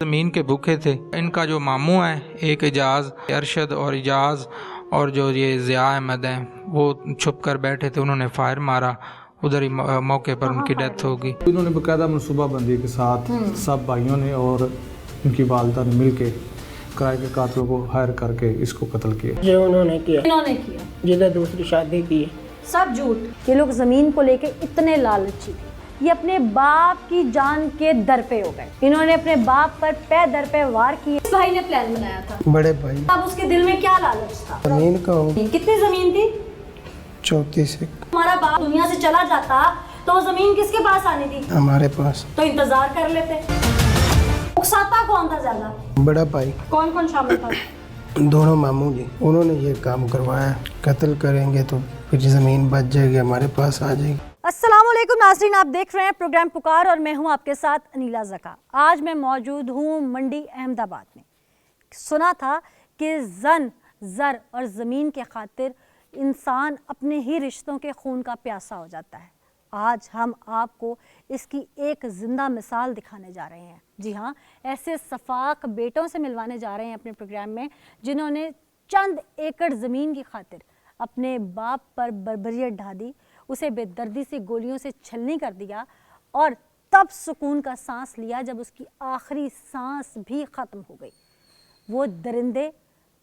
ज़मीन के भूखे थे। इनका जो मामू है एक एजाज़, अरशद और एजाज़, और जो ये ज़िया अहमद हैं वो छुप कर बैठे थे। उन्होंने फायर मारा, उधर ही मौके पर उनकी डेथ हो गई। इन्होंने बाकायदा मनसूबाबंदी के साथ सब भाइयों ने और उनकी वालदा ने मिल के किराए के कातिलों को हायर करके इसको कत्ल किया। जो उन्होंने किया जिधर दूसरी शादी की है, सब झूठ। ये लोग जमीन को लेके इतने लालची थे, ये अपने बाप की जान के दर पे हो गए। इन्होंने अपने बाप पर पे दर पे वार किए। इस भाई ने प्लान बनाया था, बड़े भाई। अब उसके दिल में क्या लालच था? जमीन का हो, कितनी जमीन थी? 34 एकड़। हमारा बाप दुनिया से चला जाता तो वो जमीन किसके पास आनी थी? हमारे पास। तो इंतजार कर लेते। उकसाता कौन था ज्यादा? बड़ा भाई। कौन कौन शामिल था? दोनों मामू जी, उन्होंने ये काम करवाया। कत्ल करेंगे तो फिर ज़मीन बच जाएगी, हमारे पास आ जाएगी। अस्सलाम वालेकुम नाज़रीन, आप देख रहे हैं प्रोग्राम पुकार और मैं हूं आपके साथ अनीला ज़का। आज मैं मौजूद हूं मंडी अहमदाबाद में। सुना था कि ज़र और ज़मीन के खातिर इंसान अपने ही रिश्तों के खून का प्यासा हो जाता है। आज हम आपको इसकी एक ज़िंदा मिसाल दिखाने जा रहे हैं। जी हाँ, ऐसे सफाक बेटों से मिलवाने जा रहे हैं अपने प्रोग्राम में, जिन्होंने चंद एकड़ ज़मीन की खातिर अपने बाप पर बर्बरियत ढा दी, उसे बेदर्दी से गोलियों से छलनी कर दिया और तब सुकून का सांस लिया जब उसकी आखिरी सांस भी ख़त्म हो गई। वो दरिंदे,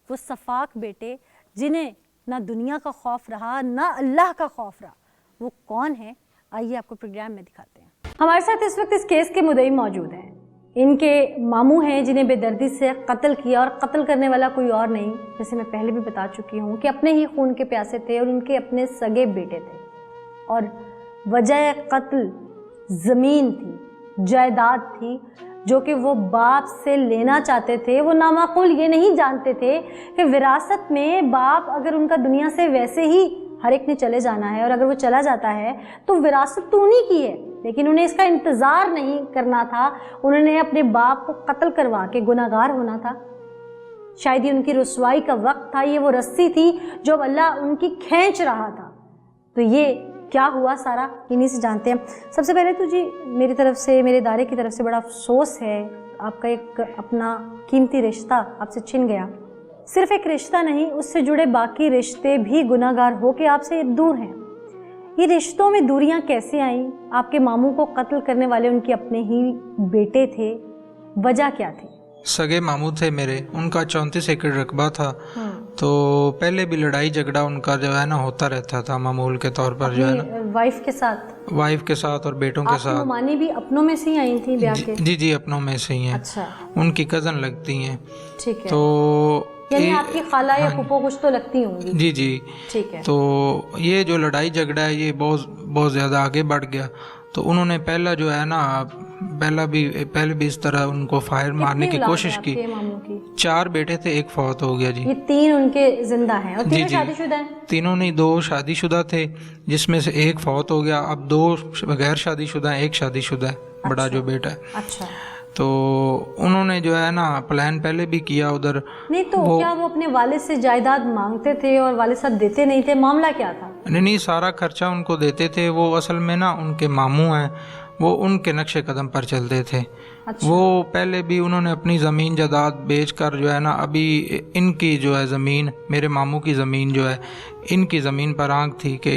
वो सफाक बेटे जिन्हें ना दुनिया का खौफ रहा ना अल्लाह का खौफ रहा, वो कौन है? आइए आपको प्रोग्राम में दिखाते हैं। हमारे साथ इस वक्त इस केस के मुद्दई मौजूद हैं। इनके मामू हैं जिन्हें बेदर्दी से कत्ल किया, और कत्ल करने वाला कोई और नहीं, जैसे मैं पहले भी बता चुकी हूँ कि अपने ही खून के प्यासे थे और उनके अपने सगे बेटे थे। और वजह कत्ल ज़मीन थी, जायदाद थी, जो कि वो बाप से लेना चाहते थे। वो नामाकुल ये नहीं जानते थे कि विरासत में बाप अगर उनका दुनिया से वैसे ही हर एक ने चले जाना है, और अगर वो चला जाता है तो विरासत तो उन्हीं की है, लेकिन उन्हें इसका इंतज़ार नहीं करना था। उन्होंने अपने बाप को कत्ल करवा के गुनाहगार होना था। शायद ये उनकी रुसवाई का वक्त था, ये वो रस्सी थी जो अल्लाह उनकी खींच रहा था। तो ये क्या हुआ सारा इन्हीं से जानते हैं। सबसे पहले तो जी मेरी तरफ से, मेरे इदारे की तरफ से बड़ा अफसोस है, आपका एक अपना कीमती रिश्ता आपसे छिन गया। सिर्फ एक रिश्ता नहीं, उससे जुड़े बाकी रिश्ते भी गुनाहगार हो के आपसे दूर हैं। ये रिश्तों में दूरियां कैसे आईं? आपके मामू को कत्ल करने वाले उनके अपने ही बेटे थे, वजह क्या थी? सगे मामू थे मेरे, उनका 34 एकड़ रकबा था। तो पहले भी लड़ाई झगड़ा उनका जो है ना होता रहता था मामूल के तौर पर, जो है ना वाइफ के साथ और बेटों के साथ। मानी भी अपनों में से ही आई थी ब्याह के? जी अपनों में से ही हैं। अच्छा। उनकी कज़न लगती हैं। ठीक है। तो यानी आपकी खाला या फूफो कुछ तो लगती होंगी? जी ठीक है। तो ये जो लड़ाई झगड़ा है ये बहुत ज़्यादा आगे बढ़ गया। तो उन्होंने पहला जो है ना पहले भी इस तरह उनको फायर मारने की कोशिश की। 4 बेटे थे, एक फौत हो गया जी। ये 3 उनके जिंदा हैं और 3 शादीशुदा हैं? तीनों नहीं, 2 शादीशुदा थे, जिसमें से एक फौत हो गया। अब 2 गैर शादीशुदा हैं, एक शादीशुदा है। अच्छा। बड़ा जो बेटा है। अच्छा। तो उन्होंने जो है ना प्लान पहले भी किया उधर। नहीं तो क्या वो अपने वालिद से जायदाद मांगते थे और वालिद साहब देते नहीं थे? मामला क्या था? नहीं, सारा खर्चा उनको देते थे। वो असल में ना उनके मामू हैं, वो उनके नक्शे कदम पर चलते थे। अच्छा। वो पहले भी उन्होंने अपनी ज़मीन जायदाद बेच कर जो है ना, अभी इनकी जो है ज़मीन, मेरे मामू की ज़मीन जो है, इनकी ज़मीन पर आंख थी कि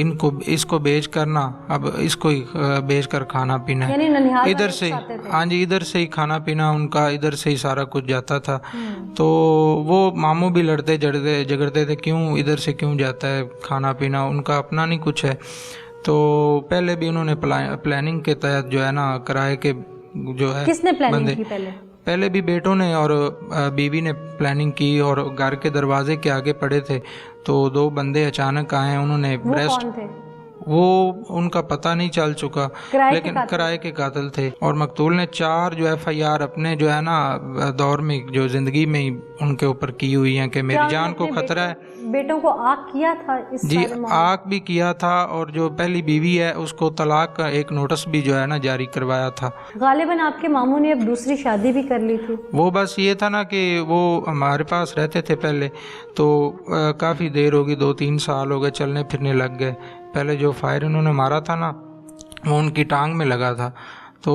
इसको बेच कर ना, अब इसको ही बेच कर खाना पीना है इधर से। हाँ जी, इधर से ही खाना पीना उनका, इधर से ही सारा कुछ जाता था। तो वो मामू भी लड़ते झगड़ते थे, क्यों इधर से क्यों जाता है खाना पीना, उनका अपना नहीं कुछ है। तो पहले भी उन्होंने प्लानिंग के तहत जो है ना किराए के जो है, किसने प्लानिंग की? पहले भी बेटों ने और बीवी ने प्लानिंग की, और घर के दरवाजे के आगे पड़े थे तो 2 बंदे अचानक आए। उन्होंने वो उनका पता नहीं चल चुका, लेकिन किराए के कातिल थे। और मकतूल ने 4 जो FIR अपने जो है ना दौर में, जो जिंदगी में ही उनके ऊपर की हुई हैं कि मेरी जान को खतरा है। बेटों को आग किया था जी, आग भी किया था, और जो पहली बीवी है उसको तलाक का एक नोटिस भी जो है ना जारी करवाया था। गालिबन आपके मामू ने अब दूसरी शादी भी कर ली थी। वो बस ये था ना कि वो हमारे पास रहते थे पहले, तो काफ़ी देर हो गई, 2-3 साल हो गए, चलने फिरने लग गए। पहले जो फायर उन्होंने मारा था ना, वो उनकी टांग में लगा था। तो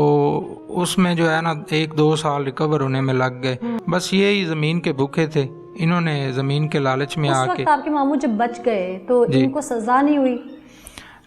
उसमें जो है ना 1-2 साल रिकवर होने में लग गए। बस यही ज़मीन के भूखे थे, इन्होंने ज़मीन के लालच में उस आके। वक्त आपके मामू जब बच गए तो जी। इनको सजा नहीं हुई?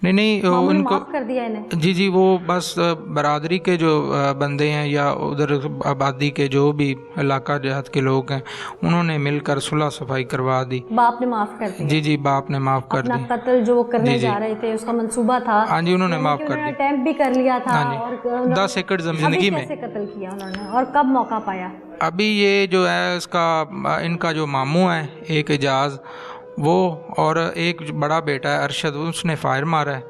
नहीं मामू ने उनको माफ कर दिया इन्हें? जी वो बस बरादरी के जो बंदे हैं या उधर आबादी के जो भी इलाका देहात के लोग हैं, उन्होंने मिलकर सुलह सफाई करवा दी। बाप ने माफ कर दिया? जी बाप ने माफ़ कर अपना दी। कत्ल जो वो करने जी, जी। जा रहे थे, उसका मंसूबा था। हाँ जी, उन्होंने माफ़ कर दी। अटेम्प्ट भी कर लिया था। हाँ जी, और 10 एकड़ ज़िंदगी अभी में। कैसे कत्ल किया उन्होंने और कब मौका पाया? अभी ये जो है इसका इनका जो मामू है एक एजाज, वो और एक जो बड़ा बेटा है अरशद, उसने फायर मारा है,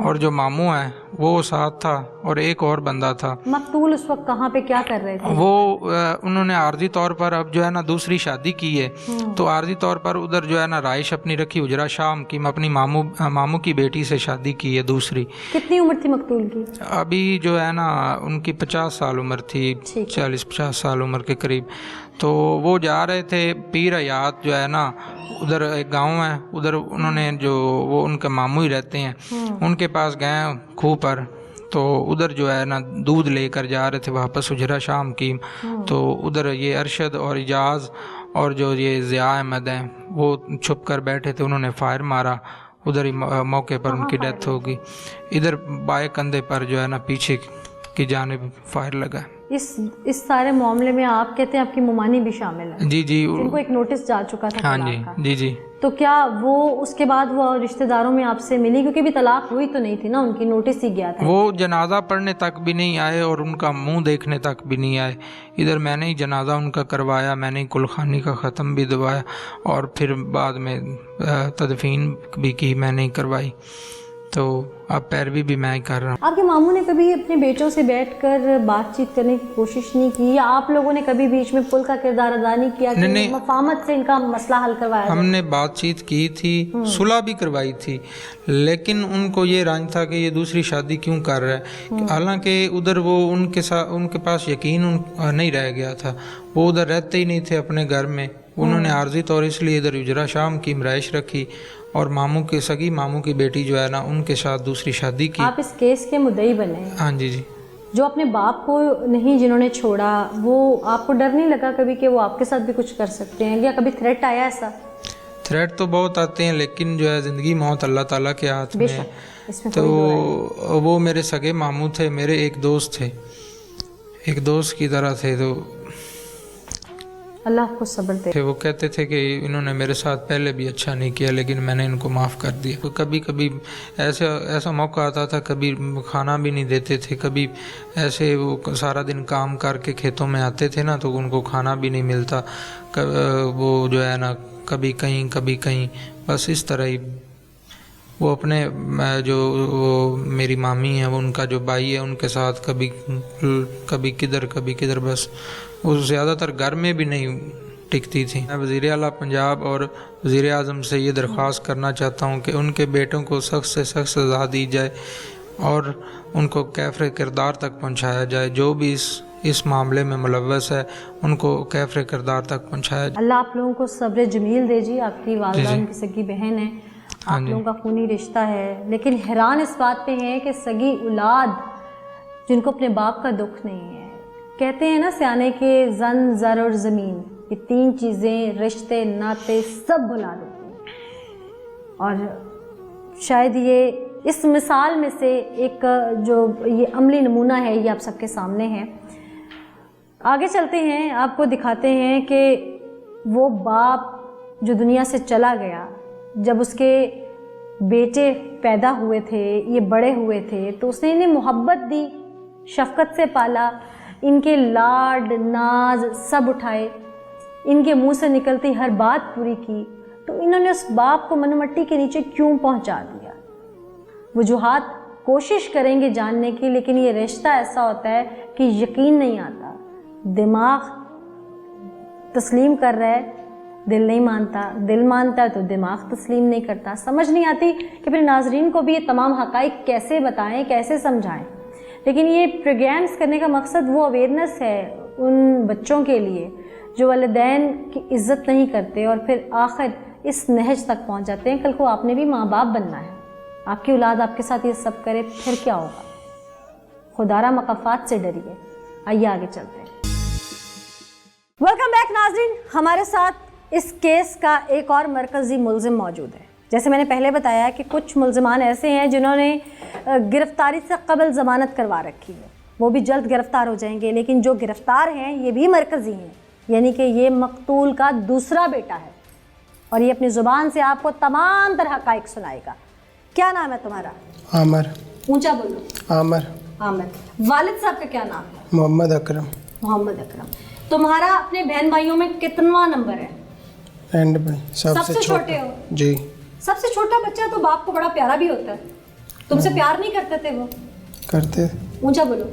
और जो मामू है वो साथ था और एक और बंदा था। मकतूल उस वक्त कहाँ पे क्या कर रहे थे? वो उन्होंने आर्जी तौर पर अब जो है ना दूसरी शादी की है, तो आर्जी तौर पर उधर जो है ना राइश अपनी रखी उजरा शाम की, अपनी मामू की बेटी से शादी की है दूसरी। कितनी उम्र थी मकतूल की? अभी जो है ना उनकी 50 साल उम्र थी, ठीक। 40-50 साल उम्र के करीब। तो वो जा रहे थे पीर हयात जो है ना, उधर एक गांव है, उधर उन्होंने जो वो उनके मामू ही रहते हैं, उनके पास गए खूह पर। तो उधर जो है ना दूध लेकर जा रहे थे वापस उजरा शाम की। तो उधर ये अरशद और इजाज़ और जो ये ज़िया अहमद हैं वो छुप कर बैठे थे, उन्होंने फायर मारा, उधर ही मौके पर उनकी डेथ हो गई। इधर बाएं कंधे पर जो है ना पीछे की जानिब फायर लगा। इस सारे मामले में आप कहते हैं आपकी मुमानी भी शामिल है? जी जिनको एक नोटिस जा चुका था हाँ तलाक का। जी। तो क्या वो उसके बाद वो रिश्तेदारों में आपसे मिली? क्योंकि भी तलाक हुई तो नहीं थी ना उनकी, नोटिस ही गया था। वो जनाजा पढ़ने तक भी नहीं आए और उनका मुंह देखने तक भी नहीं आए। इधर मैंने ही जनाजा उनका करवाया, मैंने ही कुलखानी का ख़त्म भी दबाया और फिर बाद में तदफीन भी की मैंने ही करवाई। तो अब पैरवी भी मैं ही कर रहा हूँ। आपके मामू ने कभी अपने बेटों से बैठकर बातचीत करने की कोशिश नहीं की, या आप लोगों ने कभी बीच में पुल का किरदार अदा नहीं किया कि मफाहमत से इनका मसला हल करवाया? हमने बातचीत की थी, सुलह भी करवाई थी, लेकिन उनको ये रंज था कि ये दूसरी शादी क्यों कर रहा है। हालांकि उधर वो उनके पास यकीन नहीं रह गया था, वो उधर रहते ही नहीं थे अपने घर में। उन्होंने आर्जी तौर इसलिए इधर उजरा शाम की रहाइश रखी और सगी मामू की बेटी जो है ना उनके साथ दूसरी शादी की। आप इस केस के मुद्दई बने? हाँ जी। जो अपने बाप को नहीं जिन्होंने छोड़ा, वो आपको डर नहीं लगा कभी कि वो आपके साथ भी कुछ कर सकते हैं, या कभी थ्रेट आया ऐसा? थ्रेट तो बहुत आते हैं, लेकिन जो है ज़िंदगी मौत अल्लाह ताला के हाथ में है। तो वो मेरे सगे मामू थे, मेरे एक दोस्त की तरह थे। तो अल्लाह को सब्र दे। वो कहते थे कि इन्होंने मेरे साथ पहले भी अच्छा नहीं किया, लेकिन मैंने इनको माफ़ कर दिया। तो कभी कभी ऐसा मौका आता था, कभी खाना भी नहीं देते थे, कभी ऐसे वो सारा दिन काम करके खेतों में आते थे ना, तो उनको खाना भी नहीं मिलता। वो जो है ना कभी कहीं बस इस तरह ही वो अपने जो वो मेरी मामी है, वो उनका जो भाई है उनके साथ कभी किधर बस वो ज़्यादातर घर में भी नहीं टिकती थी। मैं वज़ीर आला पंजाब और वज़ीर आज़म से ये दरख्वास्त करना चाहता हूँ कि उनके बेटों को सख्त से सख्त सज़ा दी जाए और उनको कैफ़रे किरदार तक पहुँचाया जाए। जो भी इस मामले में मुलव्वस है उनको कैफ़रे किरदार तक पहुँचाया जाए। अल्लाह आप लोगों को सब्र जमील दे जी। आपकी वालिदा उनकी सगी बहन है, आप लोगों का खूनी रिश्ता है, लेकिन हैरान इस बात पे है कि सगी औलाद जिनको अपने बाप का दुख नहीं है। कहते हैं ना सियाने के जन, ज़र और ज़मीन, ये 3 चीज़ें रिश्ते नाते सब भुला देती हैं। और शायद ये इस मिसाल में से एक जो ये अमली नमूना है, ये आप सबके सामने है। आगे चलते हैं, आपको दिखाते हैं कि वो बाप जो दुनिया से चला गया, जब उसके बेटे पैदा हुए थे, ये बड़े हुए थे, तो उसने इन्हें मोहब्बत दी, शफ़क़त से पाला, इनके लाड नाज सब उठाए, इनके मुंह से निकलती हर बात पूरी की। तो इन्होंने उस बाप को मनुमट्टी के नीचे क्यों पहुंचा दिया? वजूहात कोशिश करेंगे जानने की, लेकिन ये रिश्ता ऐसा होता है कि यकीन नहीं आता। दिमाग तस्लीम कर रहा है, दिल नहीं मानता, दिल मानता है तो दिमाग तस्लीम नहीं करता। समझ नहीं आती कि फिर नाजरीन को भी ये तमाम हक़ाइक़ कैसे बताएं, कैसे समझाएं। लेकिन ये प्रोग्राम्स करने का मकसद वो अवेयरनेस है उन बच्चों के लिए जो वालिदैन की इज़्ज़त नहीं करते और फिर आखिर इस नहज तक पहुंच जाते हैं। कल को आपने भी माँ बाप बनना है, आपकी औलाद आपके साथ ये सब करे, फिर क्या होगा? खुदारा मकफ़ात से डरिए। आइए आगे चलते हैं। वेलकम बैक नाज़रीन, हमारे साथ इस केस का एक और मरकज़ी मुल्ज़िम मौजूद है। जैसे मैंने पहले बताया कि कुछ मुल्ज़िमान ऐसे हैं जिन्होंने गिरफ़्तारी से कबल ज़मानत करवा रखी है, वो भी जल्द गिरफ़्तार हो जाएंगे, लेकिन जो गिरफ़्तार हैं ये भी मरकज़ी हैं, यानी कि ये मकतूल का दूसरा बेटा है और ये अपनी ज़ुबान से आपको तमाम तरह हक़ाइक़ सुनाएगा। क्या नाम है तुम्हारा? आमर। ऊंचा बोलो। आमर। आमर। वालिद साहब का क्या नाम है? मोहम्मद अकरम। मोहम्मद अकरम। तुम्हारा अपने बहन भाइयों में कितनवा नंबर है? एंड भाई सबसे छोटे हो? जी। सबसे छोटा बच्चा तो बाप को बड़ा प्यारा भी होता है। तुमसे प्यार नहीं करते थे वो? करते। ऊंचा बोलो।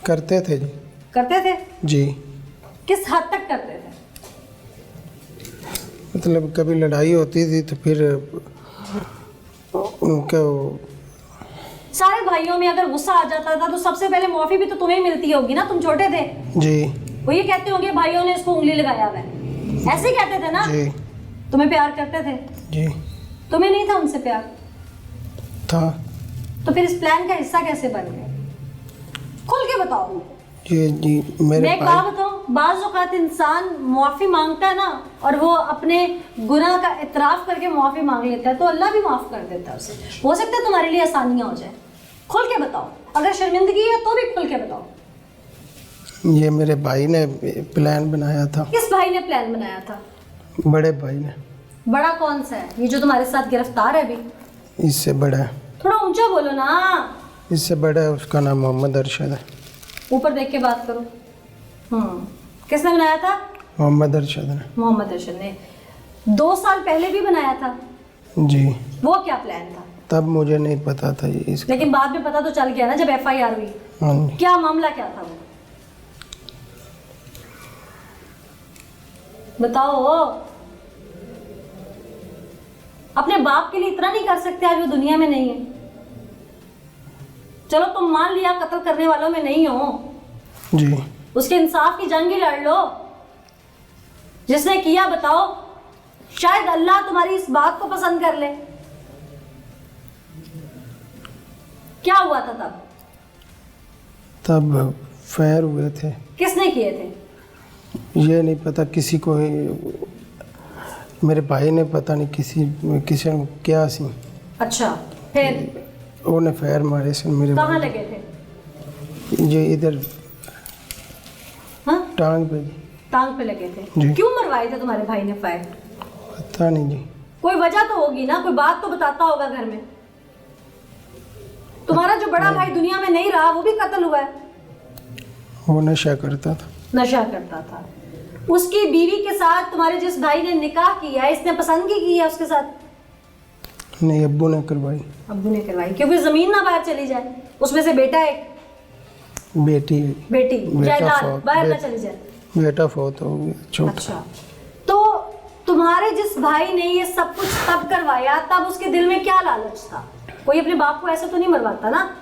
करते थे जी। करते थे? जी। किस हद तक करते थे? मतलब कभी लड़ाई होती थी तो फिर उनका सारे भाइयों में अगर गुस्सा आ जाता था तो सबसे पहले माफी भी तो तुम्हें ही मिलती होगी ना, तुम छोटे थे। जी। वो ये कहते होंगे भाइयों ने इसको उंगली लगाया हुआ है, ऐसे ही कहते थे ना? जी। तुम्हें प्यार करते थे? जी। तुम्हें नहीं था उनसे प्यार? था। तो फिर इस प्लान का हिस्सा कैसे बन गए? खुल के बताओ। जी मेरे मैं क्या बताऊं, बाज़ औक़ात इंसान माफ़ी मांगता है ना और वो अपने गुनाह का इतराफ़ करके माफ़ी मांग लेता है तो अल्लाह भी माफ़ कर देता है उसे। हो सकता है तुम्हारे लिए आसानियाँ हो जाए। खुल के बताओ, अगर शर्मिंदगी है तो भी खुल के बताओ। ये मेरे भाई ने प्लान बनाया था। किस भाई ने प्लान बनाया था? बड़े भाई ने। बड़ा कौन सा है? ये जो तुम्हारे साथ गिरफ्तार है अभी? इससे बड़ा है। थोड़ा ऊंचा बोलो ना। इससे बड़ा है, उसका नाम मोहम्मद अरशद है। ऊपर देख के बात करो। किसने बनाया था? मोहम्मद अरशद ने। मोहम्मद अरशद ने 2 साल पहले भी बनाया था। जी। वो क्या प्लान था? तब मुझे नहीं पता था ये इसका। लेकिन बाद में पता तो चल गया ना जब FIR हुई। हाँ जी। क्या मामला क्या था वो बताओ। अपने बाप के लिए इतना नहीं कर सकते आज वो दुनिया में नहीं है? चलो तुम मान लिया कत्ल करने वालों में नहीं हो, जी। उसके इंसाफ की जंग ही लड़ लो। जिसने किया बताओ, शायद अल्लाह तुम्हारी इस बात को पसंद कर ले। क्या हुआ था तब? तब फैर हुए थे। किसने किए थे? ये नहीं पता किसी को, मेरे भाई ने पता नहीं किसी ने क्या सी। अच्छा, फिर उन्हें फैर मारे से मेरे कहाँ भाई। लगे थे? ये इधर हाँ? टांग पे। टांग पे लगे थे। जी। क्यों मरवाए थे तुम्हारे भाई ने फायर? पता नहीं जी। कोई वजह तो होगी ना, कोई बात तो बताता होगा घर में। तुम्हारा जो बड़ा भाई दुनिया में नहीं रहा वो भी कत्ल हुआ है। वो नशा करता था। नशा करता था। उसकी बीवी के साथ तुम्हारे जिस भाई ने निकाह किया है, इसने पसंदगी की है उसके साथ? नहीं, अब्बू ने करवाई। अब्बू ने करवाई, क्योंकि जमीन ना बाहर चली जाए। उसमें से बेटा एक, बेटी बेटी जायदाद फौत- बाहर ना बे- चली जाए। बेटा फौत हो गया छोटा। अच्छा, तो तुम्हारे जिस भाई ने ये सब कुछ तब करवाया, तब उसके दिल में क्या लालच था? कोई अपने बाप को ऐसे तो नहीं मरवाता ना?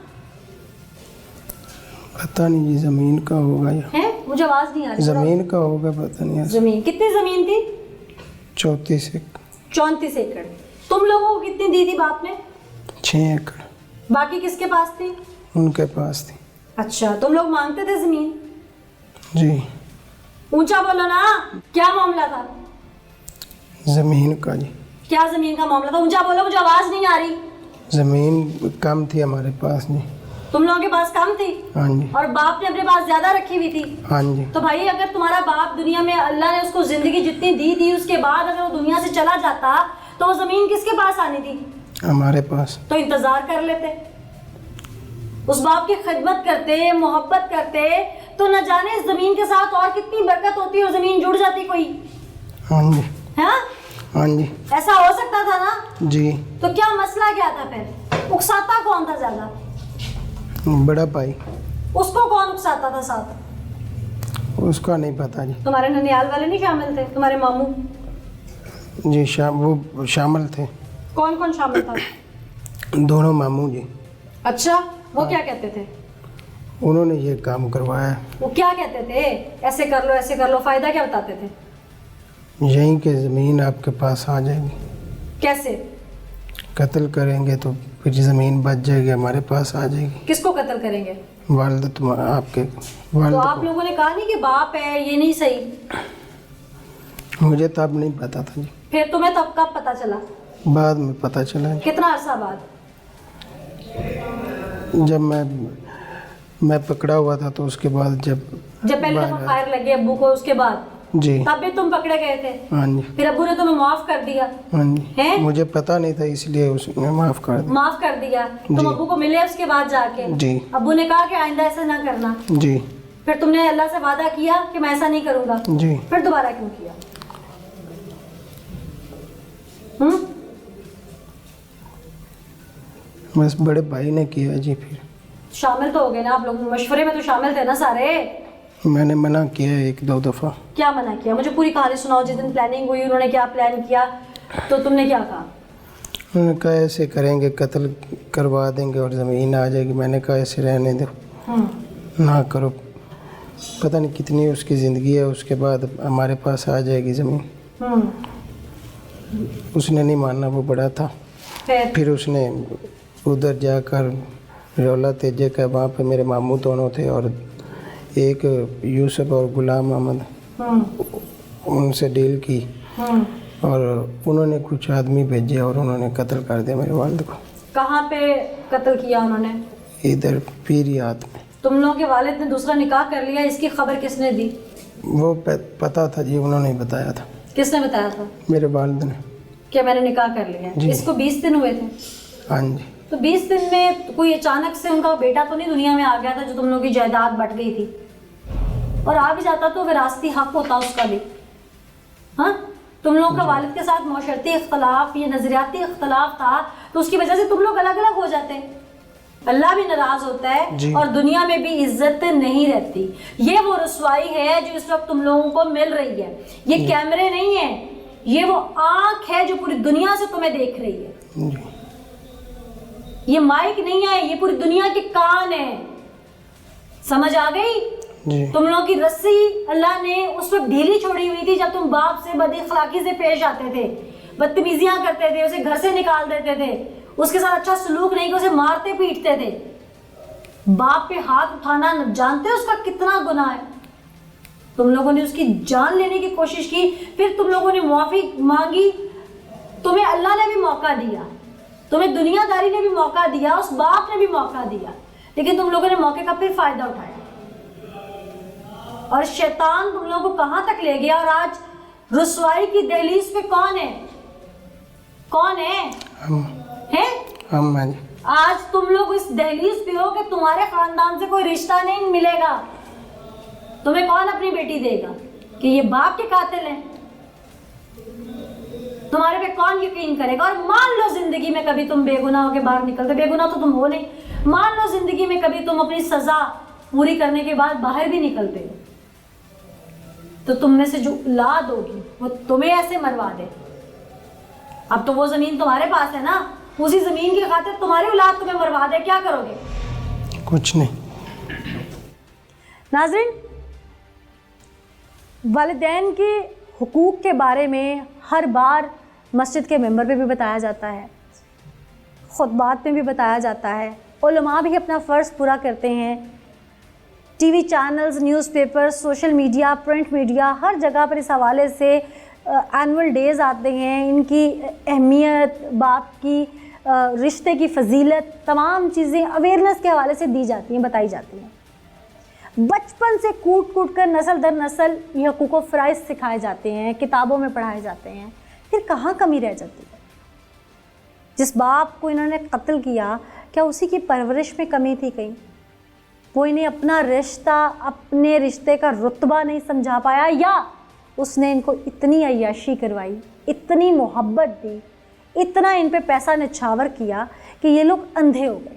पता नहीं जी, जमीन का होगा या है? मुझे आवाज नहीं आ रही। जमीन का होगा, पता नहीं। जमीन कितनी जमीन थी? 34 एकड़। तुम लोगों को कितनी दी थी बाप ने? 6 एकड़ बाकी किसके पास थी? उनके पास थी। अच्छा, तुम लोग मांगते थे जमीन? जी। ऊंचा बोलो ना, क्या मामला था? जमीन का जी। क्या जमीन का मामला था? ऊंचा बोलो, मुझे आवाज नहीं आ रही। जमीन कम थी हमारे पास जी। तुम लोगों के पास कम थी हाँ जी। और बाप ने अपने पास ज्यादा रखी हुई थी? हाँ जी। तो भाई अगर तुम्हारा बाप दुनिया में, अल्लाह ने उसको जिंदगी जितनी दी थी, उसके बाद अगर वो दुनिया से चला जाता तो वो जमीन किसके पास आनी थी? हमारे पास। तो इंतजार कर लेते, उस बाप की खिदमत करते, मोहब्बत करते, तो न जाने इस जमीन के साथ और कितनी बरकत होती और जमीन जुड़ जाती कोई। हाँ जी। हाँ? हाँ जी। ऐसा हो सकता था ना? जी। तो क्या मसला क्या था फिर? उकसाता कौन था ज्यादा? बड़ा भाई। उसको कौन उकसाता था साथ? उसका नहीं पता जी। तुम्हारे ननियाल वाले नहीं शामिल थे? तुम्हारे मामू जी वो शामिल थे। कौन कौन शामिल था? दोनों मामू जी। अच्छा, वो क्या कहते थे? उन्होंने ये काम करवाया। वो क्या कहते थे? ऐसे कर लो, ऐसे कर लो, फायदा क्या बताते थे? यहीं के ज़मीन आपके पास आ जाएगी। कैसे? कत्ल करेंगे तो फिर ज़मीन बच जाएगी, हमारे पास आ जाएगी। किसको कत्ल करेंगे? वालिद तुम आपके तो वालिद आप लोगों ने कहा नहीं कि बाप है ये नहीं सही, को मुझे तब नहीं पता था जी, फिर तुम्हें तब कब पता चला? बाद में पता चला कितना अरसा बाद? जब मैं पकड़ा हुआ था तो उसके बाद जब पहले दफा फायर लगे अब्बू को, उसके बाद जी तब भी तुम पकड़े गए थे, हाँ जी फिर अब्बू ने तुम्हें माफ कर दिया? हाँ जी हैं? मुझे पता नहीं था इसलिए उसने माफ़ कर दिया। माफ कर दिया। तुम जी। अब्बू को मिले उसके बाद जाके? जी अब्बू ने कहा कि आइंदा ऐसा ना करना, जी फिर तुमने अल्लाह से वादा किया कि मैं ऐसा नहीं करूंगा, जी फिर दोबारा क्यों किया? हम्म? बस बड़े भाई ने किया जी, फिर शामिल तो हो गए ना आप लोग, मशवरे में तो शामिल थे ना सारे। मैंने मना किया 1-2 दफ़ा। क्या मना किया? मुझे पूरी कहानी सुनाओ, जिस दिन प्लानिंग हुई उन्होंने क्या प्लान किया, तो तुमने क्या कहा? उन्होंने कहा ऐसे करेंगे, कत्ल करवा देंगे और ज़मीन आ जाएगी। मैंने कहा ऐसे रहने दो, ना करो, पता नहीं कितनी उसकी ज़िंदगी है, उसके बाद हमारे पास आ जाएगी ज़मीन। उसने नहीं मानना, वो बड़ा था। फिर उसने उधर जाकर रौला तेजे का, वहाँ पे मेरे मामू दोनों थे और एक यूसुफ और गुलाम अहमद, उनसे डील की और उन्होंने कुछ आदमी भेजे और उन्होंने कत्ल कर दिया मेरे वालिद को। कहाँ पे कत्ल किया उन्होंने? इधर पीरियात में। तुम लोगों के वालिद ने दूसरा निकाह कर लिया, इसकी खबर किसने दी? वो पता था जी, उन्होंने ही बताया था। किसने बताया था? मेरे वालिद ने। कि मैंने निकाह कर लिया? जी। इसको 20 दिन हुए थे। हाँ जी। तो 20 दिन में कोई अचानक से उनका बेटा तो नहीं दुनिया में आ गया था जो तुम लोगों की जायदाद बट गई थी? और आ भी जाता तो विरासती हक होता उसका भी। हाँ, तुम लोगों का वालिद के साथ माशरती इख्तलाफ, ये नजरियाती इख्तलाफ था, तो उसकी वजह से तुम लोग अलग अलग हो जाते। अल्लाह भी नाराज होता है और दुनिया में भी इज्जत नहीं रहती। ये वो रसवाई है जो इस वक्त तुम लोगों को मिल रही है। ये कैमरे नहीं है, ये वो आंख है जो पूरी दुनिया से तुम्हें देख रही है। ये माइक नहीं है, ये पूरी दुनिया के कान है। समझ आ गई? तुम लोगों की रस्सी अल्लाह ने उस वक्त ढीली छोड़ी हुई थी जब तुम बाप से बदअखलाकी से पेश आते थे, बदतमीजियां करते थे, उसे घर से निकाल देते थे, उसके साथ अच्छा सलूक नहीं कि उसे मारते पीटते थे। बाप पे हाथ उठाना जानते हो उसका कितना गुनाह है? तुम लोगों ने उसकी जान लेने की कोशिश की, फिर तुम लोगों ने माफी मांगी। तुम्हें अल्लाह ने भी मौका दिया, तुम्हें दुनियादारी ने भी मौका दिया, उस बाप ने भी मौका दिया, लेकिन तुम लोगों ने मौके का फिर फायदा उठाया और शैतान तुम लोगों को कहां तक ले गया। और आज रुसवाई की दहलीज पे कौन है? कौन है? हम आज तुम लोग इस दहलीज पे हो कि तुम्हारे खानदान से कोई रिश्ता नहीं मिलेगा। तुम्हें कौन अपनी बेटी देगा कि ये बाप के कातिल हैं? तुम्हारे पे कौन यकीन करेगा? और मान लो जिंदगी में कभी तुम बेगुनाह होकर बाहर निकलते, बेगुनाह तो तुम हो नहीं, मान लो जिंदगी में कभी तुम अपनी सजा पूरी करने के बाद बाहर भी निकलते हो, तो तुम में से जो औलाद होगी वो तुम्हें ऐसे मरवा दे। अब तो वो जमीन तुम्हारे पास है ना, उसी जमीन की खातिर तुम्हारी औलाद तुम्हें मरवा दे, क्या करोगे? कुछ नहीं। नाज़रीन, वालिदैन के हुकूक के बारे में हर बार मस्जिद के मेंबर पे भी बताया जाता है, खुतबात में भी बताया जाता है, उलमा भी अपना फ़र्ज़ पूरा करते हैं। TV channels, newspaper, social media, print media, हर जगह पर इस हवाले से एनुअल डेज़ आते हैं। इनकी अहमियत, बाप की रिश्ते की फजीलत, तमाम चीज़ें अवेयरनेस के हवाले से दी जाती हैं, बताई जाती हैं। बचपन से कूट कूट कर नस्ल दर नस्ल ये हकूक़ व फ़राइज़ सिखाए जाते हैं, किताबों में पढ़ाए जाते हैं। फिर कहाँ कमी रह जाती है? जिस बाप को इन्होंने कत्ल किया, क्या उसी की परवरिश में कमी थी कहीं? वो इन्हें अपना रिश्ता, अपने रिश्ते का रुतबा नहीं समझा पाया, या उसने इनको इतनी अय्याशी करवाई, इतनी मोहब्बत दी, इतना इन पे पैसा निछावर किया कि ये लोग अंधे हो गए।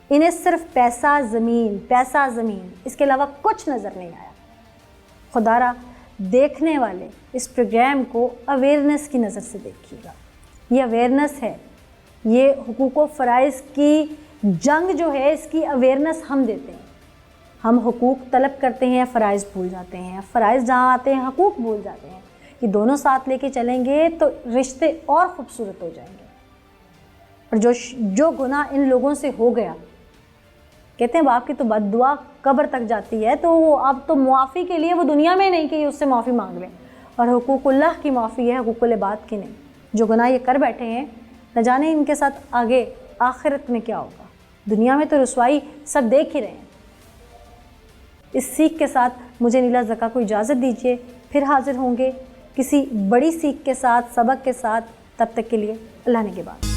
इन्हें सिर्फ पैसा ज़मीन, इसके अलावा कुछ नज़र नहीं आया। खुदारा देखने वाले इस प्रोग्राम को अवेयरनेस की नज़र से देखिएगा। ये अवेयरनेस है, ये हुकूक़ व फ़राइज़ की जंग जो है, इसकी अवेयरनेस हम देते हैं। हम हुकूक तलब करते हैं, फ़राइज़ भूल जाते हैं, फ़राइज़ जहाँ आते हैं हकूक़ भूल जाते हैं। कि दोनों साथ लेके चलेंगे तो रिश्ते और ख़ूबसूरत हो जाएंगे। और जो गुनाह इन लोगों से हो गया, कहते हैं बाप की तो बद्दुआ कब्र तक जाती है, तो वो अब तो मुआफ़ी के लिए वो दुनिया में नहीं कि उससे माफ़ी मांग लें, और हुकूकुल्लाह की माफ़ी है, हुकूकुल इबाद की नहीं। जो गुनाह ये कर बैठे हैं, न जाने इनके साथ आगे आखिरत में क्या होगा। दुनिया में तो रुसवाई सब देख ही रहे हैं। इस सीख के साथ मुझे नीला ज़का को इजाज़त दीजिए, फिर हाजिर होंगे किसी बड़ी सीख के साथ, सबक के साथ। तब तक के लिए अल्लाह ने के बाद।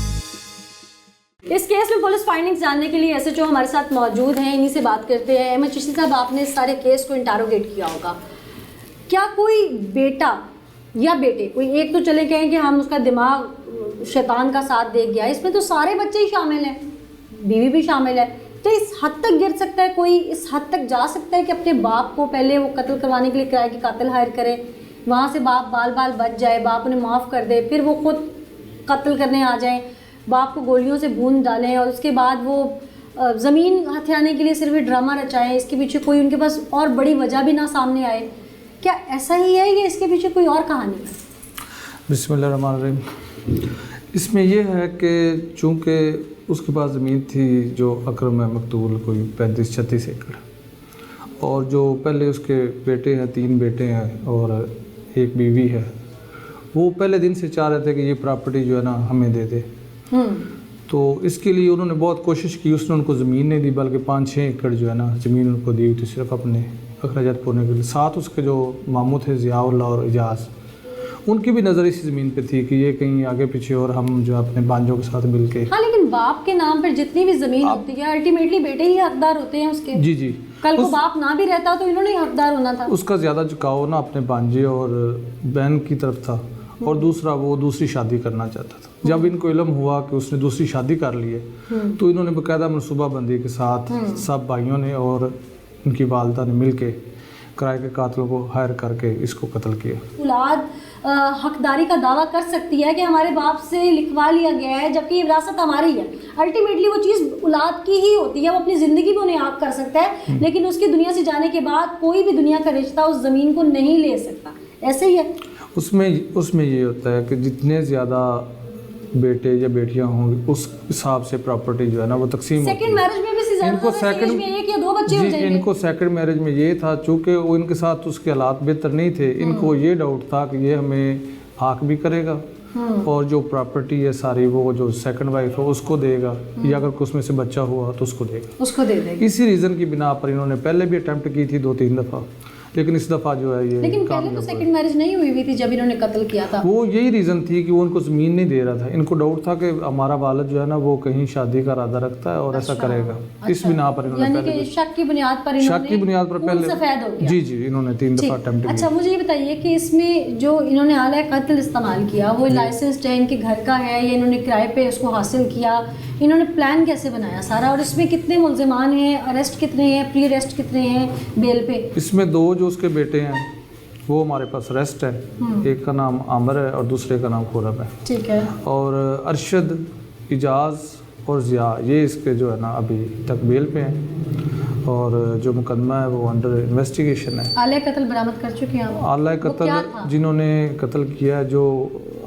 इस केस में पुलिस फाइंडिंग्स जानने के लिए SHO हमारे साथ मौजूद हैं, इन्हीं से बात करते हैं। अहमद चिश्ती साहब, आपने इस सारे केस को इंटरोगेट किया होगा, क्या कोई बेटा या बेटे, कोई एक तो चले गए कि हम उसका दिमाग शैतान का साथ दे गया, इसमें तो सारे बच्चे ही शामिल हैं, बीवी भी शामिल है, तो इस हद तक गिर सकता है कोई, इस हद तक जा सकता है कि अपने बाप को पहले वो कत्ल करवाने के लिए किराए की कातिल हायर करे, वहाँ से बाप बाल बाल बच जाए, बाप उन्हें माफ़ कर दे, फिर वो खुद कत्ल करने आ जाएं, बाप को गोलियों से भून डालें, और उसके बाद वो ज़मीन हथियाने के लिए सिर्फ ड्रामा रचाएं, इसके पीछे कोई उनके पास और बड़ी वजह भी ना सामने आए। क्या ऐसा ही है या इसके पीछे कोई और कहानी है? बिस्मिल्लाहिर्रहमानिर्रहीम। इसमें यह है कि चूँकि उसके पास ज़मीन थी जो अकरम मकतूल कोई 35-36 एकड़, और जो पहले उसके बेटे हैं, 3 बेटे हैं और एक बीवी है, वो पहले दिन से चाह रहे थे कि ये प्रॉपर्टी जो है ना हमें दे दे। तो इसके लिए उन्होंने बहुत कोशिश की, उसने उनको ज़मीन नहीं दी बल्कि 5-6 एकड़ जो है ना ज़मीन उनको दी थी सिर्फ अपने अखराजात पूरने के लिए। साथ उसके जो मामू थे ज़ियाउल्लाह और इजाज़, उनकी भी नज़र इसी ज़मीन पे थी कि ये कहीं आगे पीछे और हम जो अपने बांजों के साथ मिल के। हाँ, लेकिन बाप के नाम पर जितनी भी ज़मीन होती है अल्टीमेटली बेटे ही हकदार होते हैं उसके। जी जी, कल को बाप ना भी रहता तो इन्होंने ही हकदार होना था। उसका ज़्यादा झुकाव ना अपने भांजे और बहन की तरफ था, और दूसरा वो दूसरी शादी करना चाहता था। जब इनको इल्म हुआ कि उसने दूसरी शादी कर ली है, तो इन्होंने बाकायदा मनसूबाबंदी के साथ सब भाइयों ने और उनकी वालदा ने मिल के किराए के कातिलों को हायर करके इसको कत्ल किया। औलाद हकदारी का दावा कर सकती है कि हमारे बाप से लिखवा लिया गया है, जबकि ये विरासत हमारी है। अल्टीमेटली वो चीज़ औलाद की ही होती है, वो अपनी ज़िंदगी में उन्हें आप कर सकता है, लेकिन उसकी दुनिया से जाने के बाद कोई भी दुनिया का रिश्ता उस ज़मीन को नहीं ले सकता। ऐसे ही है उसमें ये होता है कि जितने ज़्यादा बेटे या बेटियां होंगी उस हिसाब से प्रॉपर्टी जो है ना वो तकसीम होती है। सेकंड मैरिज में भी इनको सेकंड में 1 या 2 बच्चे हो जाएंगे। इनको सेकंड मैरिज में ये था, चूँकि वो इनके साथ उसके हालात बेहतर नहीं थे, इनको ये डाउट था कि ये हमें हाक भी करेगा और जो प्रॉपर्टी है सारी वो जो सेकंड वाइफ है उसको देगा, या अगर उसमें से बच्चा हुआ तो उसको दे देगा। इसी रीज़न की बिना पर इन्होंने पहले भी अटैम्प्ट की थी 2-3 दफ़ा, लेकिन इस दफ़ा जो है ये लेकिन पहले तो सेकंड मैरिज नहीं हुई थी जब इन्होंने कत्ल किया था। वो यही रीज़न थी कि वो उनको ज़मीन नहीं दे रहा था। इनको डाउट था कि हमारा वालिद जो है ना वो कहीं शादी का इरादा रखता है और ऐसा करेगा। इस बिना पर इन्होंने पहले शक की बुनियाद पर पहले सफेद हो गया। जी इन्होंने 3 दफ़ा अटेम्प्ट किया। अच्छा, मुझे ये बताइए कि इसमें जो इन्होंने आला कत्ल इस्तेमाल किया वो लाइसेंस्ड है, इनके घर का है, या इन्होंने किराए पे उसको हासिल किया, इन्होंने प्लान कैसे बनाया सारा, और इसमें कितने मुल्ज़िमान हैं, अरेस्ट कितने हैं, प्री अरेस्ट कितने हैं बेल पे? इसमें 2 जो उसके बेटे हैं वो हमारे पास अरेस्ट है, एक का नाम आमिर है और दूसरे का नाम खुरम है। ठीक है। और अरशद, इजाज़ और ज़िया ये इसके जो है ना अभी तक बेल पे हैं, और जो मुकदमा है वो अंडर इन्वेस्टिगेशन है। आला कत्ल बरामद कर चुके हैं? आला कत्ल जिन्होंने कत्ल किया जो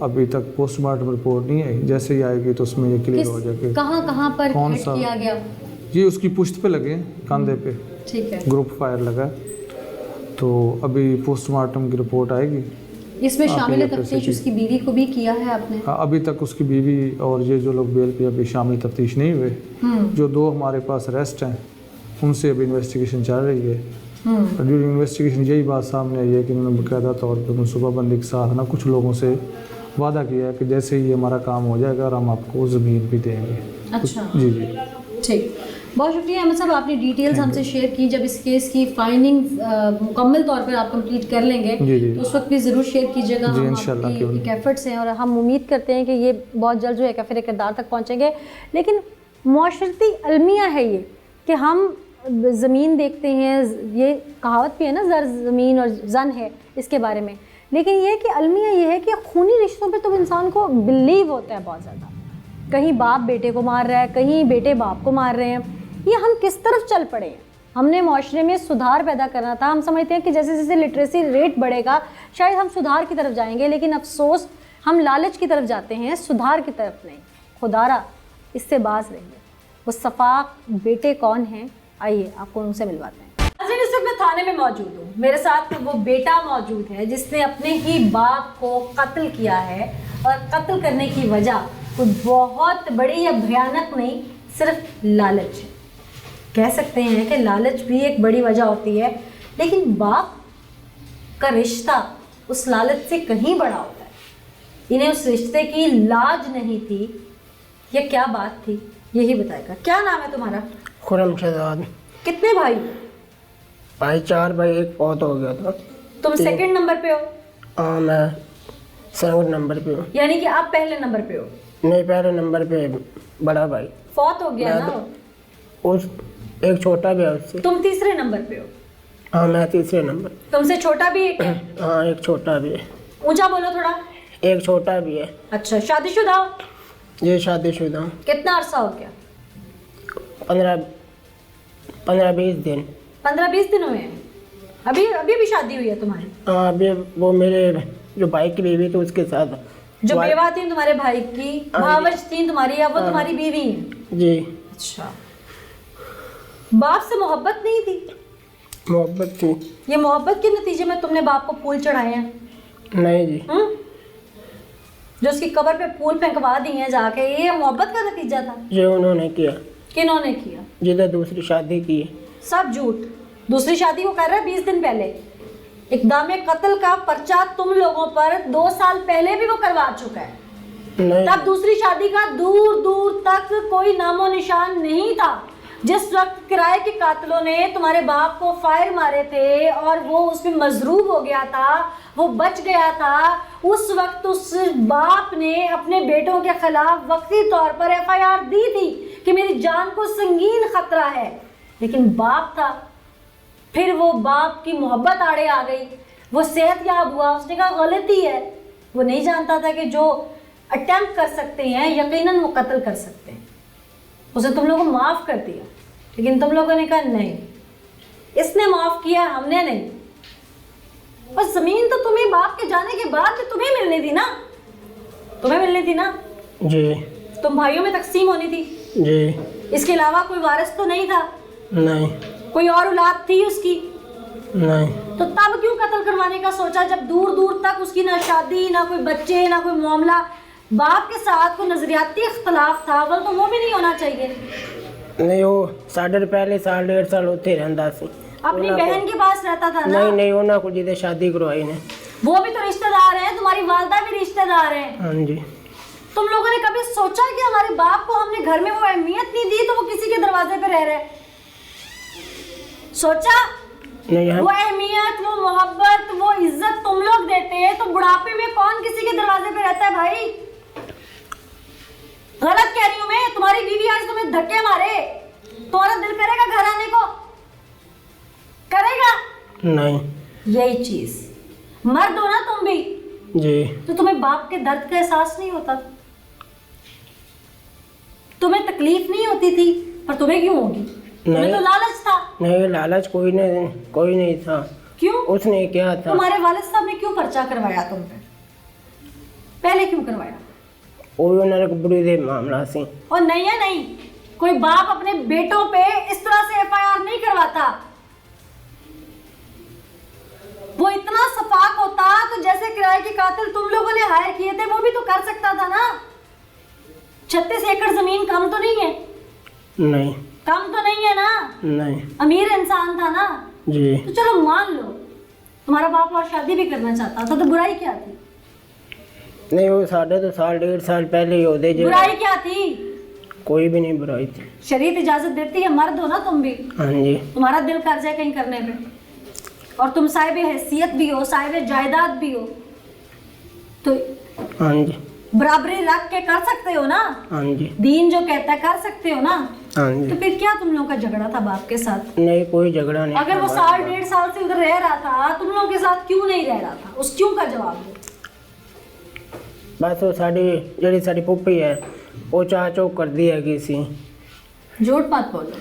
अभी तक पोस्टमार्टम रिपोर्ट नहीं आई, जैसे ही आएगी तो उसमें ये क्लियर हो जाएगी कहाँ पर कौन सा किया गया। ये उसकी पुश्त पे लगे, कंधे पे। ठीक है। ग्रुप फायर लगा, तो अभी पोस्टमार्टम की रिपोर्ट आएगी। इसमें शामिल तफ्तीश उसकी बीवी को भी किया है आपने? अभी तक उसकी बीवी और ये जो लोग बेल पे अभी शामिल तफ्तीश नहीं हुए। जो 2 हमारे पास अरेस्ट हैं उनसे अभी इन्वेस्टिगेशन चल रही है। ड्यूरिंग इन्वेस्टिगेशन यही बात सामने आई है कि उन्होंने बाकायदा तौर पर मनसूबाबंदी के साथ ना कुछ लोगों से वादा किया है कि जैसे ही हमारा काम हो जाएगा और हम आपको ज़मीन भी देंगे। अच्छा। जी ठीक, बहुत शुक्रिया अहमद साहब, आपने डिटेल्स हमसे शेयर की। जब इस केस की फाइंडिंग मुकम्मल तौर पर आप कंप्लीट कर लेंगे तो उस वक्त भी ज़रूर शेयर कीजिएगा। हम आपकी एक एफर्ट्स हैं और हम उम्मीद करते हैं कि ये बहुत जल्द जो है कैफ़े किरदार तक पहुँचेंगे। लेकिन मुआशरती अलमिया है ये कि हम ज़मीन देखते हैं, ये कहावत भी है ना, ज़र ज़मीन और जन है इसके बारे में, लेकिन ये कि अलमिया ये है कि खूनी रिश्तों पे तो इंसान को बिलीव होता है बहुत ज़्यादा। कहीं बाप बेटे को मार रहा है, कहीं बेटे बाप को मार रहे हैं, ये हम किस तरफ चल पड़े हैं। हमने माशरे में सुधार पैदा करना था। हम समझते हैं कि जैसे जैसे लिटरेसी रेट बढ़ेगा शायद हम सुधार की तरफ जाएंगे, लेकिन अफसोस हम लालच की तरफ जाते हैं, सुधार की तरफ नहीं। खुदारा इससे बाज रहिए। वो सफ़ाक बेटे कौन हैं आइए आपको उनसे मिलवाते हैं। नाज़रीन, इस वक्त मैं थाने में मौजूद हूँ। मेरे साथ वो बेटा मौजूद है जिसने अपने ही बाप को कत्ल किया है, और कत्ल करने की वजह कोई बहुत बड़ी या भयानक नहीं, सिर्फ लालच है। कह सकते हैं कि लालच भी एक बड़ी वजह होती है, लेकिन बाप का रिश्ता उस लालच से कहीं बड़ा होता है। इन्हें उस रिश्ते की लाज नहीं थी, ये क्या बात थी यही बताएगा। क्या नाम है तुम्हारा? खुरम शहजाद। कितने भाई? भाई 4 भाई, एक बहुत हो गया था। तुम सेकंड नंबर पे हो? हाँ, मैं 7 नंबर पे हूँ। यानी कि आप पहले नंबर पे हो? नहीं, पहले नंबर पे बड़ा भाई फौत हो गया ना? उस एक छोटा भी है उससे। तुम तीसरे नंबर पे हो? हाँ, मैं तीसरे नंबर। तुमसे छोटा भी एक है? हाँ, एक छोटा भी है। ऊंचा बोलो थोड़ा। एक छोटा भी है। अच्छा, शादीशुदा हो? ये शादीशुदा हूँ। कितना अरसा हो गया? 15-20 दिन। 15-20 दिन हुए हैं? अभी अभी भी शादी हुई है तुम्हारी? हाँ, अभी वो मेरे जो भाई की बीवी थी उसके साथ। जो वा- बेवा थी तुम्हारे भाई की, भावज थी तुम्हारी, या वो तुम्हारी बीवी है? जी। अच्छा, बाप से मोहब्बत नहीं थी? मोहब्बत थी। ये मोहब्बत के नतीजे में तुमने बाप को फूल चढ़ाए हैं? नहीं जी। जो उसकी कब्र पे फूल फेंकवा दिए हैं जाके, ये मोहब्बत का नतीजा था? ये उन्होंने किया। किन्होंने किया? जिधर दूसरी शादी की। सब झूठ। दूसरी शादी वो कर रहा है 20 दिन पहले। इक़दाम कत्ल का पर्चा तुम लोगों पर 2 साल पहले भी वो करवा चुका है। नहीं, तब दूसरी शादी का दूर दूर तक कोई नामो निशान नहीं था। जिस वक्त किराए के कातिलों ने तुम्हारे बाप को फायर मारे थे और वो उसमें मजरूब हो गया था, वो बच गया था, उस वक्त उस बाप ने अपने बेटों के खिलाफ वक्ती तौर पर FIR दी थी कि मेरी जान को संगीन खतरा है, लेकिन बाप था। फिर वो बाप की मोहब्बत आड़े आ गई, वो सेहतयाब हुआ, उसने कहा गलती है। वो नहीं जानता था कि जो अटेम्प्ट कर सकते हैं यकीनन वो कत्ल कर सकते हैं। उसे तुम लोगों को माफ़ कर दिया, लेकिन तुम लोगों ने कहा नहीं, इसने माफ़ किया, हमने नहीं। और ज़मीन तो तुम्हें बाप के जाने के बाद भी तुम्हें मिलनी थी ना? तुम्हें मिलनी थी ना? जी। तुम भाइयों में तकसीम होनी थी। जी। इसके अलावा कोई वारिस तो नहीं था? नहीं। कोई और औलाद थी उसकी? नहीं। तो तब क्यों कत्ल करवाने का सोचा, जब दूर दूर तक उसकी ना शादी, ना कोई बच्चे, ना कोई मामला, बाप के साथ कोई नजरियाती इख्तलाफ था, अव्वल तो वो भी नहीं होना चाहिए। नहीं, वो साढ़े पहले 1.5 साल होते रहता सी। अपनी बहन के पास रहता था ना? नहीं नहीं, उन्होंने को जिदे शादी करवाई ने। वो भी तो रिश्तेदार हैं, तुम्हारी वालदा भी रिश्तेदार हैं। हाँ जी। तुम लोगों ने कभी सोचा कि हमारे बाप को हमने घर में वो अहमियत नहीं दी तो वो किसी के दरवाजे पे रह रहे? सोचा? नहीं। वो अहमियत, वो मोहब्बत, वो इज्जत तुम लोग देते हैं, तो बुढ़ापे में कौन किसी के दरवाजे पे रहता है भाई? गलत कह रही हूं मैं? तुम्हारी बीवी आज तुम्हें धक्के मारे, तुम्हारा दिल करेगा घर आने को? करेगा? नहीं। यही चीज, मर्द हो ना तुम भी, जी। तो तुम्हें बाप के दर्द का एहसास नहीं होता? तुम्हें तकलीफ नहीं होती थी, पर तुम्हें क्यों होगी? तुम्हें तो लालच था। नहीं, लालच कोई नहीं था। क्यों? उसने क्या था? तुम्हारे वालिद साहब ने क्यों पर्चा करवाया तुम पे? पहले क्यों करवाया? वो उन्होंने बुरी दे मामला सी। और नहीं है, नहीं, कोई बाप अपने बेटों पे इस तरह से FIR नहीं करवाता। वो इतना सफाक होता तो जैसे किराए के कातिल तुम लोगों ने हायर किए थे, वो भी तो कर सकता था ना। 36 एकड़ जमीन कम तो नहीं है? नहीं। कम तो नहीं है ना? नहीं। अमीर इंसान था ना? जी। तो चलो मान लो तुम्हारा बाप और शादी भी करना चाहता था, तो बुराई क्या थी? नहीं, वो 1.5 साल पहले ही होते जो। बुराई क्या थी? कोई भी नहीं बुराई थी। शरीयत इजाजत देती है, मर्द हो ना तुम भी, हाँ जी। तुम्हारा दिल कर जाए कहीं करने पे, और तुम साहिब हैसियत भी हो, साहिब जायदाद भी हो, तो हाँ जी। बराबरी रख के कर सकते हो ना? हाँ जी। दीन जो कहता है कर सकते हो ना? हाँ जी। तो फिर क्या तुम लोगों का झगड़ा था बाप के साथ? नहीं, कोई झगड़ा नहीं। अगर वो 1.5 साल से उधर रह रहा था, तुम लोगों के साथ क्यों नहीं रह रहा था? उस क्यों का जवाब दो। बस वो साड़ी पुप्पी है, वो चाचो कर दी है किसी। झूठ मत बोलो।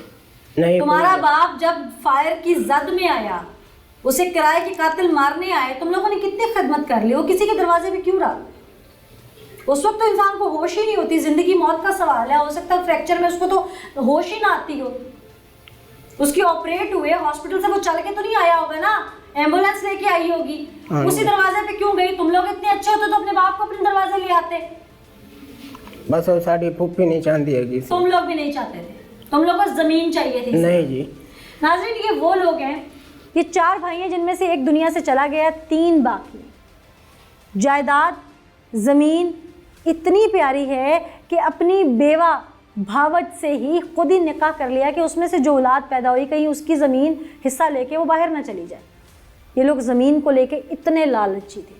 नहीं, तुम्हारा बाप जब फायर की जद में आया, उसे किराए के कातिल मारने आए, तुम लोगों ने कितनी खिदमत कर ली? वो किसी के दरवाजे पे क्यों रहा? उस वक्त तो इंसान को होश ही नहीं होती, जिंदगी मौत का सवाल है, हो सकता है फ्रैक्चर में उसको तो होश ही ना आती हो। उसकी ऑपरेट हुए, हॉस्पिटल से वो चल के तो नहीं आया होगा ना, एम्बुलेंस लेके आई होगी। उसी दरवाजे पे क्यों गई? तुम लोग इतने अच्छे होते तो अपने बाप को अपने दरवाजे ले आते। बस वो साड़ी फूफी नहीं चाहती है। तुम लोग भी नहीं चाहते थे, तुम लोग को जमीन चाहिए थी। नहीं जी। नाज़रीन, ये वो लोग हैं, ये 4 भाई हैं जिनमें से एक दुनिया से चला गया, 3 बाकी हैं। जायदाद, ज़मीन इतनी प्यारी है कि अपनी बेवा भावत से ही खुद ही निकाह कर लिया कि उसमें से जो औलाद पैदा हुई कहीं उसकी ज़मीन हिस्सा लेके वो बाहर ना चली जाए। ये लोग ज़मीन को लेके इतने लालची थे,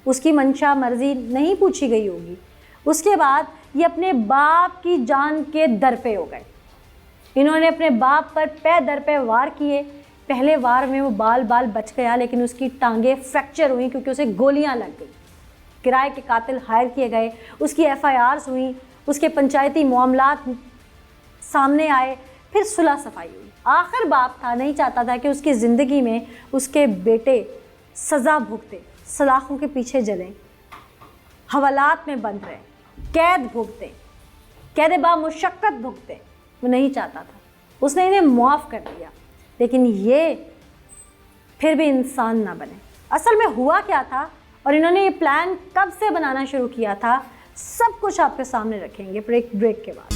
उसकी मंशा मर्जी नहीं पूछी गई होगी। उसके बाद ये अपने बाप की जान के दर पे हो गए। इन्होंने अपने बाप पर पै दर पे वार किए। पहले वार में वो बाल बच गया, लेकिन उसकी टांगें फ्रैक्चर हुई क्योंकि उसे गोलियां लग गई। किराए के कातिल हायर किए गए, उसकी FIRs हुई, उसके पंचायती मामलात सामने आए, फिर सुलह सफाई हुई। आखिर बाप था, नहीं चाहता था कि उसकी ज़िंदगी में उसके बेटे सज़ा भुगते, सलाखों के पीछे जलें, हवालात में बंद रहे, कैद भुगते, कैद बामुशक्कत भुगते। वो नहीं चाहता था, उसने इन्हें मुआफ़ कर दिया। लेकिन ये फिर भी इंसान ना बने। असल में हुआ क्या था और इन्होंने ये प्लान कब से बनाना शुरू किया था, सब कुछ आपके सामने रखेंगे ब्रेक के बाद।